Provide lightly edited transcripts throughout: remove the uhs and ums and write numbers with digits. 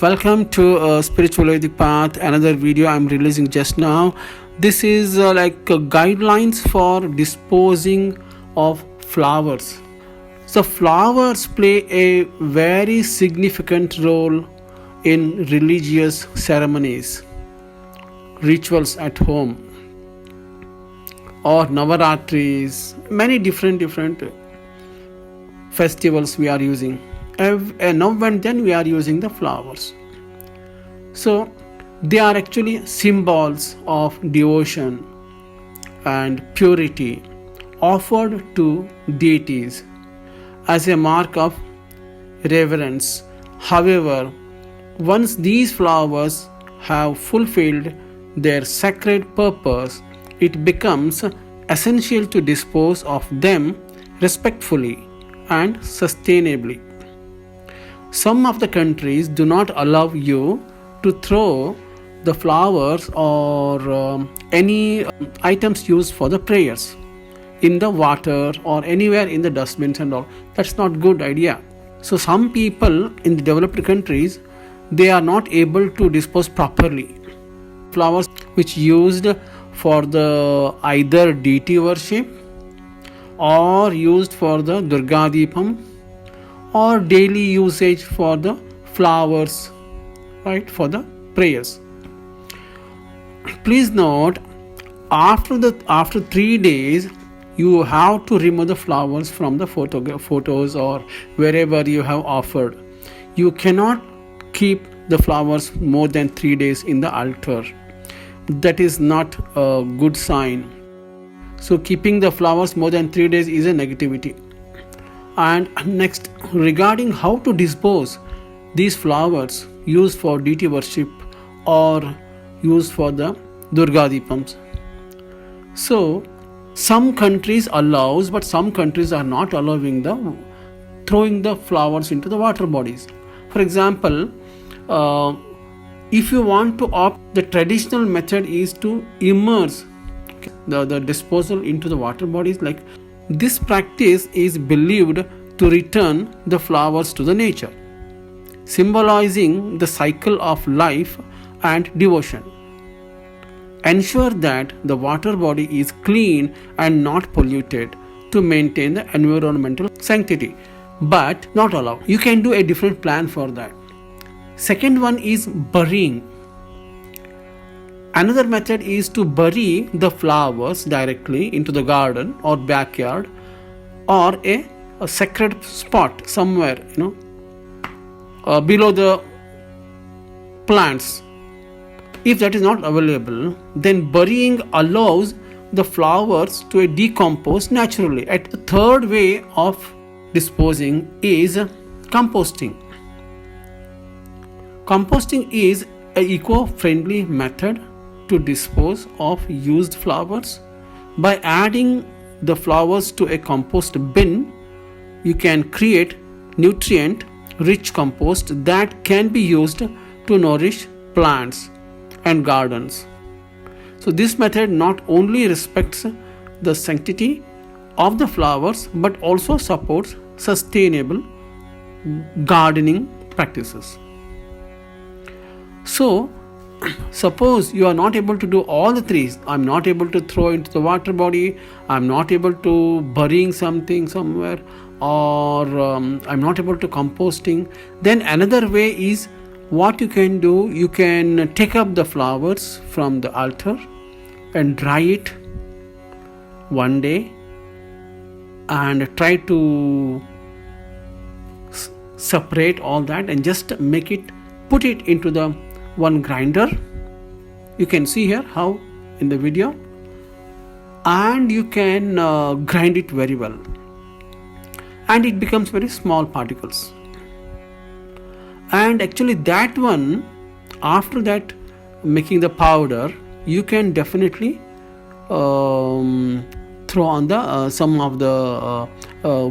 Welcome to Spiritual Vedic Path, another video I'm releasing just now. This is guidelines for disposing of flowers. So flowers play a very significant role in religious ceremonies, rituals at home, or Navaratris, many different festivals we are using. Now and then we are using the flowers. So they are actually symbols of devotion and purity offered to deities as a mark of reverence. However, once these flowers have fulfilled their sacred purpose, it becomes essential to dispose of them respectfully and sustainably. Some of the countries do not allow you to throw the flowers or any items used for the prayers in the water or anywhere in the dustbins and all. That's not good idea. So some people in the developed countries, they are not able to dispose properly. Flowers which used for the either deity worship or used for the Durga Deepam or daily usage for the flowers, right, for the prayers. Please note, after 3 days you have to remove the flowers from the photos or wherever you have offered. You cannot keep the flowers more than 3 days in the altar. That is not a good sign. So keeping the flowers more than 3 days is a negativity. And next, regarding how to dispose these flowers used for deity worship or used for the Durga Deepams. So some countries allows, but some countries are not allowing throwing the flowers into the water bodies. For example, if you want to opt, the traditional method is to immerse the disposal into the water bodies. Like this practice is believed to return the flowers to the nature, symbolizing the cycle of life and devotion. Ensure that the water body is clean and not polluted to maintain the environmental sanctity, but not allowed. You can do a different plan for that. Second one is burying. Another method is to bury the flowers directly into the garden or backyard or a sacred spot somewhere, below the plants. If that is not available, then burying allows the flowers to decompose naturally. At the third way of disposing is composting. Composting is an eco-friendly method to dispose of used flowers. By adding the flowers to a compost bin, you can create nutrient-rich compost that can be used to nourish plants and gardens. So this method not only respects the sanctity of the flowers but also supports sustainable gardening practices. So suppose you are not able to do all the three. I'm not able to throw into the water body, I'm not able to burying something somewhere, or I'm not able to composting. Then another way is what you can do. You can take up the flowers from the altar and dry it one day and try to separate all that and just put it into the one grinder. You can see here how in the video, and you can grind it very well, and it becomes very small particles. And actually that one, after that making the powder, you can definitely throw on the some of the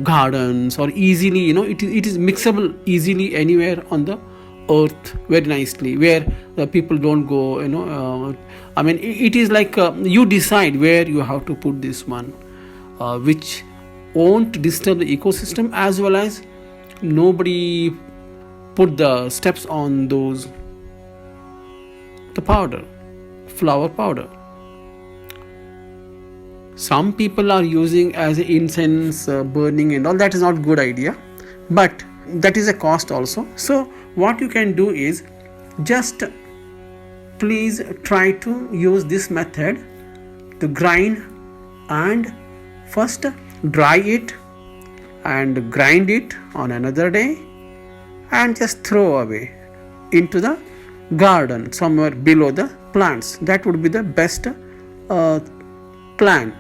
gardens, or easily, it is mixable easily anywhere on the earth very nicely, where the people don't go, it is like you decide where you have to put this one, which won't disturb the ecosystem, as well as nobody put the steps on those, the powder, flower powder. Some people are using as incense burning and all. That is not good idea, but that is a cost also. So what you can do is just please try to use this method to grind and first dry it and grind it on another day and just throw away into the garden somewhere below the plants. That would be the best plan.